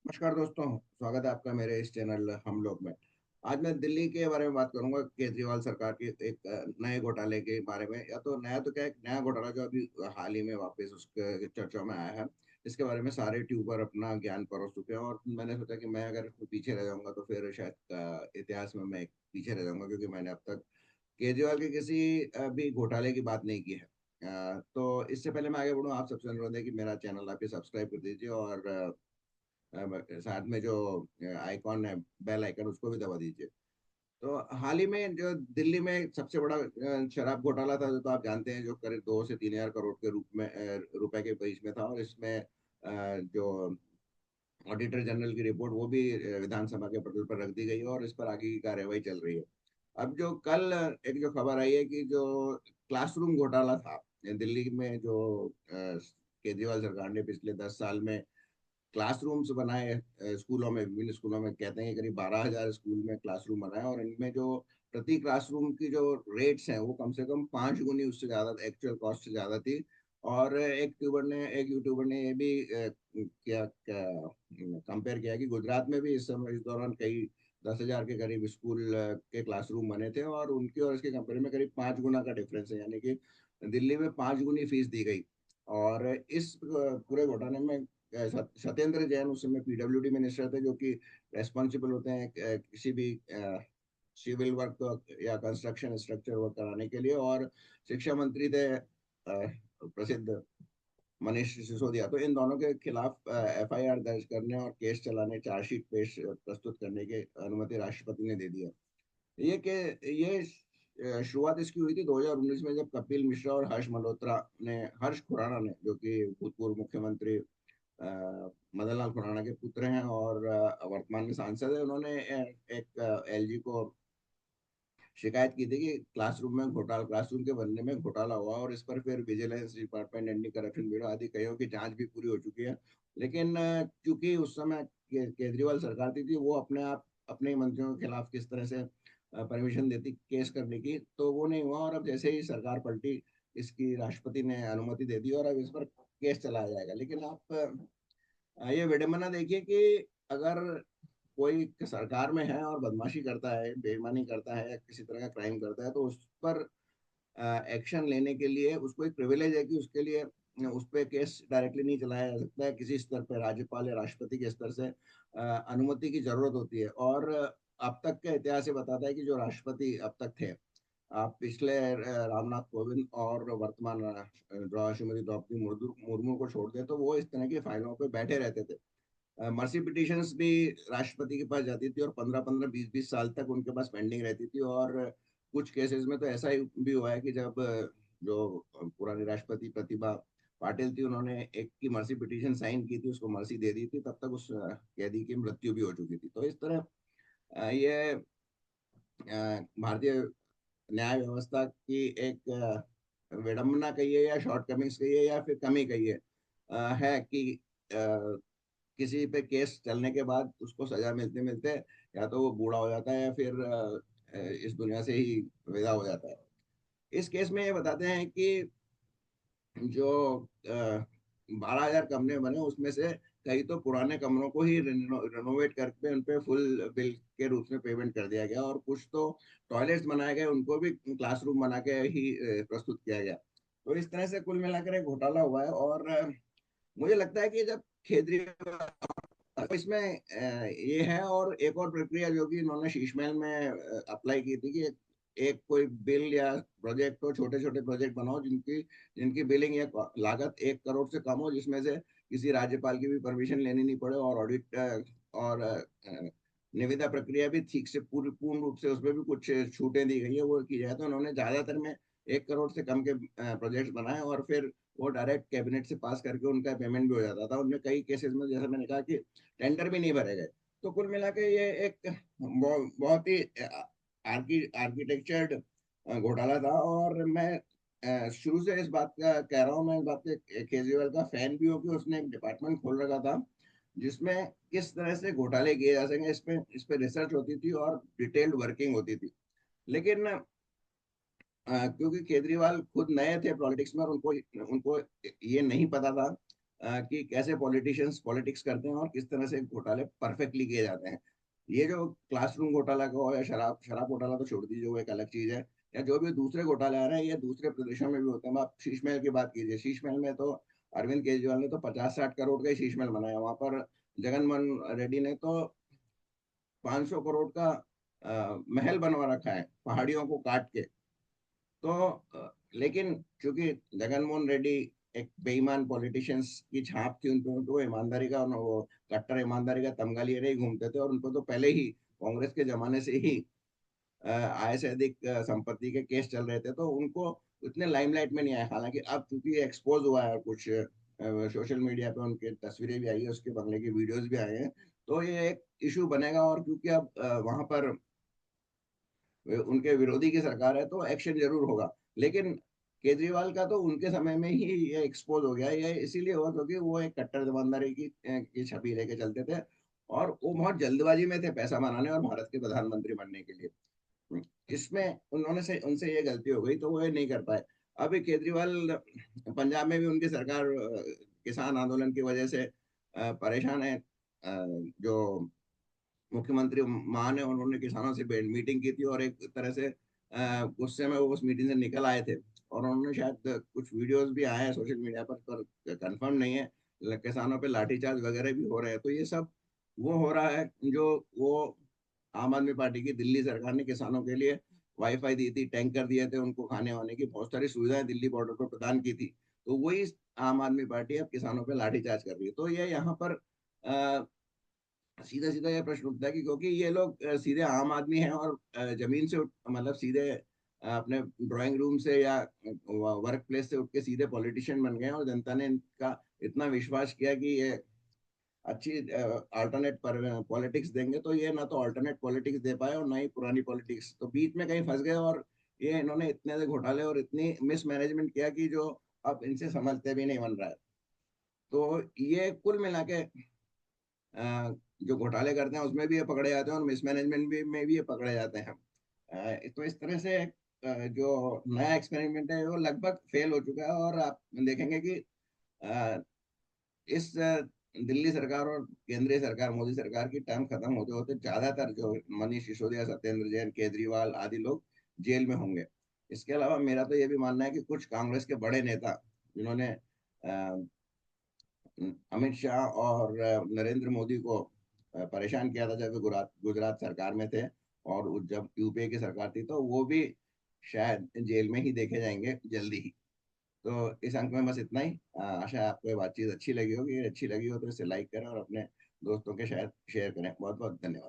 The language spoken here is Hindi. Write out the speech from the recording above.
नमस्कार दोस्तों, स्वागत है आपका मेरे इस चैनल हम लोग में। आज मैं दिल्ली के बारे में बात करूंगा, केजरीवाल सरकार के एक नए घोटाले के बारे में। या तो नया तो क्या, एक नया घोटाला जो अभी हाल ही में वापस उसके चर्चा में आया है। इसके बारे में सारे ट्यूबर अपना ज्ञान परोस चुके हैं और मैंने सोचा कि मैं अगर पीछे रह जाऊंगा तो फिर शायद इतिहास में मैं पीछे रह जाऊंगा, क्योंकि मैंने अब तक केजरीवाल के किसी भी घोटाले की बात नहीं की है। तो इससे पहले मैं आगे बढ़ूँ, आप सबसे अनुरोध है कि मेरा चैनल आप सब्सक्राइब कर दीजिए और साथ में जो आइकॉन है, बेल आइकन, उसको भी दबा दीजिए। तो हाल ही में जो दिल्ली में सबसे बड़ा शराब घोटाला था, जो तो आप जानते हैं, जो करीब 2 से 3 हजार करोड़ के रूप में रुपए के बीच में था। और इसमें जो ऑडिटर जनरल की रिपोर्ट, वो भी विधानसभा के पटल पर रख दी गई है और इस पर आगे की कार्यवाही चल रही है। अब जो कल एक जो खबर आई है कि जो क्लासरूम घोटाला था दिल्ली में, जो केजरीवाल सरकार ने पिछले 10 साल में क्लासरूम्स बनाए स्कूलों में, विभिन्न स्कूलों में। कहते हैं कि करीब 12 हजार स्कूल में क्लासरूम बनाए और इनमें जो प्रति क्लासरूम की जो रेट्स हैं वो कम से कम 5 गुनी उससे ज्यादा एक्चुअल कॉस्ट से ज्यादा थी। और एक यूट्यूबर ने ये भी किया कंपेयर किया कि गुजरात में भी इस समय इस दौरान कई 10 हजार के करीब स्कूल के क्लासरूम बने थे और उनकी और इसके कंपेयर में करीब 5 गुना का डिफरेंस है, यानी कि दिल्ली में 5 गुनी फीस दी गई। और इस पूरे घोटाले में सत्येंद्र जैन उस समय पीडब्ल्यूडी मिनिस्टर थे, जो कि रेस्पॉन्सिबल होते हैं किसी भी सिविल वर्क या कंस्ट्रक्शन स्ट्रक्चर वर्क कराने के लिए। और शिक्षा मंत्री थे प्रसिद्ध मनीष सिसोदिया। तो इन दोनों के खिलाफ एफआईआर दर्ज करने और केस चलाने, चार्जशीट पेश प्रस्तुत करने की अनुमति राष्ट्रपति ने दे दिया। ये शुरुआत इसकी हुई थी 2019 में, जब कपिल मिश्रा और हर्ष खुराना ने, जो कि भूतपूर्व मुख्यमंत्री मदन लाल खुराना के पुत्र हैं और वर्तमान में सांसद है, उन्होंने एक एलजी को शिकायत की थी कि क्लासरूम के बनने में घोटाला हुआ। और इस पर फिर vigilance department, anti corruption bureau आदि कईयों की जांच भी पूरी हो चुकी है। लेकिन चूंकि उस समय केजरीवाल सरकार थी, वो अपने आप अपने ही मंत्रियों के खिलाफ किस तरह से परमिशन देती केस करने की, तो वो नहीं हुआ। और अब जैसे ही सरकार पलटी, इसकी राष्ट्रपति ने अनुमति दे दी और अब इस पर केस चलाया जाएगा। लेकिन आप ये विडंबना देखिए कि अगर कोई सरकार में है और बदमाशी करता है, बेईमानी करता है या किसी तरह का क्राइम करता है, तो उस पर एक्शन लेने के लिए उसको एक प्रिविलेज है कि उसके लिए उस पर केस डायरेक्टली नहीं चलाया जा सकता है। किसी स्तर पर राज्यपाल या राष्ट्रपति के स्तर से अनुमति की जरूरत होती है। और अब तक का इतिहास ये बताता है कि जो राष्ट्रपति अब तक थे, आप पिछले रामनाथ कोविंद और वर्तमान श्रीमती द्रौपदी मुर्मू मुर्मू को छोड़ दें, तो वो इस तरह की फाइलों पे बैठे रहते थे। मर्सी पिटिशंस भी राष्ट्रपति के पास जाती थी और 15-15 20-20 साल तक उनके पास पेंडिंग रहती थी। और कुछ केसेस में तो ऐसा ही भी हुआ है कि जब जो पुरानी राष्ट्रपति प्रतिभा पाटिल थी, उन्होंने एक की मर्सी पिटीशन साइन की थी, उसको मर्सी दे दी थी, तब तक उस कैदी की मृत्यु भी हो चुकी थी। तो इस तरह ये भारतीय न्याय व्यवस्था की एक विडंबना कहिए या शॉर्टकमिंग्स कहिए या फिर कमी कहिए, है कि किसी पे केस चलने के बाद उसको सजा मिलते मिलते या तो वो बूढ़ा हो जाता है या फिर इस दुनिया से ही विदा हो जाता है। इस केस में ये बताते हैं कि जो 12 हजार कमरे बने, उसमें से कई तो पुराने कमरों को ही रेनोवेट करके उन पे फुल बिल के रूप में पेमेंट कर दिया गया। और कुछ तो टॉयलेट्स बनाए गए, उनको भी क्लासरूम बना के ही प्रस्तुत किया गया। तो इस तरह से कुल मिलाकर एक घोटाला हुआ है। और मुझे लगता है कि जब केजरीवाल, इसमें ये है। और एक और प्रक्रिया जो कि इन्होंने शीश महल में अप्लाई की थी कि एक कोई बिल या प्रोजेक्ट हो, छोटे छोटे प्रोजेक्ट बनाओ जिनकी जिनकी बिलिंग या लागत 1 करोड़ से कम हो, जिसमें से किसी राज्यपाल की भी परमिशन लेनी नहीं पड़े और ऑडिट और निविदा प्रक्रिया भी ठीक से पूरी पूर्ण रूप से, उसमें भी कुछ छूटें दी गई है, वो की जाए। तो उन्होंने ज्यादातर में 1 करोड़ से कम के प्रोजेक्ट बनाए और फिर वो डायरेक्ट कैबिनेट से पास करके उनका पेमेंट भी हो जाता था। उनमें कई केसेस में, जैसे मैंने कहा, कि टेंडर भी नहीं भरे गए। तो कुल मिला के ये एक बहुत ही आर्किटेक्चर्ड घोटाला था। और मैं शुरू से इस बात का कह रहा हूँ, मैं इस बात के केजरीवाल का फैन भी हूँ कि उसने एक डिपार्टमेंट खोल रखा था जिसमें किस तरह से घोटाले किए जा सकें, इस पे रिसर्च होती थी और डिटेल्ड वर्किंग होती थी। लेकिन क्योंकि केजरीवाल खुद नए थे पॉलिटिक्स में और उनको उनको ये नहीं पता था कि कैसे पॉलिटिशियंस पॉलिटिक्स करते हैं और किस तरह से घोटाले परफेक्टली किए जाते हैं। ये जो क्लासरूम घोटाला का हो या शराब शराब घोटाला तो छोड़ दीजिए, वो एक अलग चीज है, या जो भी दूसरे घोटाले आ रहे हैं ये दूसरे प्रदेशों में भी होते हैं। आप शीश महल की बात कीजिए, शीश महल में तो अरविंद केजरीवाल ने तो 50-60 करोड़ का ही शीश महल बनाया, वहां पर जगन मोहन रेड्डी ने तो 500 करोड़ का महल बनवा रखा है पहाड़ियों को काट के। तो लेकिन चूंकि जगनमोहन रेड्डी एक बेईमान पॉलिटिशियंस की छाप थी उन पे, उनको ईमानदारी का, वो कट्टर ईमानदारी का तमगा लिए रहे घूमते थे, और उनको तो पहले ही कांग्रेस के जमाने से ही आय से अधिक संपत्ति के केस चल रहे थे, तो उनको उतने लाइमलाइट में नहीं आए। हालांकि अब चूंकि एक्सपोज हुआ है, कुछ सोशल मीडिया पे उनके तस्वीरें भी आई है, उसके बंगले की वीडियोस भी आए हैं, तो ये एक इशू बनेगा। और क्योंकि अब वहां पर उनके विरोधी की सरकार है तो एक्शन जरूर होगा। लेकिन केजरीवाल का तो उनके समय में ही ये एक्सपोज हो गया। ये इसीलिए हुआ क्योंकि वो एक कट्टर ईमानदारी की छवि लेके चलते थे, और वो बहुत जल्दबाजी में थे पैसा बनाने और भारत के प्रधानमंत्री बनने के लिए। इसमें उन्होंने से उनसे ये गलती हो गई, तो वो ये नहीं कर पाए। अभी केजरीवाल पंजाब में भी उनकी सरकार किसान आंदोलन की वजह से परेशान है। जो मुख्यमंत्री मान है, उन्होंने किसानों से मीटिंग की थी, और एक तरह से गुस्से में वो उस मीटिंग से निकल आए थे, और उन्होंने शायद कुछ वीडियोस भी आए हैं सोशल मीडिया पर कंफर्म नहीं है, किसानों पे लाठीचार्ज वगैरह भी हो रहे हैं। तो ये सब वो हो रहा है जो वो आम आदमी पार्टी की दिल्ली सरकार ने किसानों के लिए वाईफाई दी थी, टैंकर दिए थे, उनको खाने वाने की बहुत सारी सुविधाएं दिल्ली बॉर्डर पर प्रदान की थी। तो वही आम आदमी पार्टी अब किसानों पे लाठीचार्ज कर रही है। तो ये यहाँ पर सीधा सीधा ये प्रश्न उठता है कि क्योंकि ये लोग सीधे आम आदमी हैं, और जमीन से मतलब सीधे अपने ड्राइंग रूम से या वर्क प्लेस से उठ के सीधे पॉलिटिशियन बन गए हैं, और जनता ने इनका इतना विश्वास किया कि ये अच्छी अल्टरनेट पर पॉलिटिक्स देंगे, तो ये ना तो अल्टरनेट पॉलिटिक्स दे पाए और ना ही पुरानी पॉलिटिक्स, तो बीच में कहीं फंस गए। और ये इन्होंने इतने से घोटाले और इतनी मिसमैनेजमेंट किया कि जो अब इनसे समझते भी नहीं बन रहा है। तो ये कुल मिला के जो घोटाले करते हैं उसमें भी ये पकड़े जाते हैं, और मिसमैनेजमेंट भी में भी ये पकड़े जाते हैं। तो इस तरह से जो नया एक्सपेरिमेंट है वो लगभग फेल हो चुका है। और आप देखेंगे कि अ, इस दिल्ली सरकार और केंद्रीय सरकार, मोदी सरकार की टर्म खत्म होते होते ज्यादातर जो मनीष सिसोदिया, सत्येंद्र जैन, केजरीवाल आदि लोग जेल में होंगे। इसके अलावा मेरा तो ये भी मानना है कि कुछ कांग्रेस के बड़े नेता जिन्होंने अमित शाह और नरेंद्र मोदी को परेशान किया था जब वे गुजरात गुजरात सरकार में थे, और जब यूपीए की सरकार थी, तो वो भी शायद जेल में ही देखे जाएंगे जल्दी ही। तो इस अंक में बस इतना ही। आशा है आपको ये बातचीत अच्छी लगी होगी। अच्छी लगी हो तो इसे लाइक करें और अपने दोस्तों के शायद शेयर करें। बहुत बहुत धन्यवाद।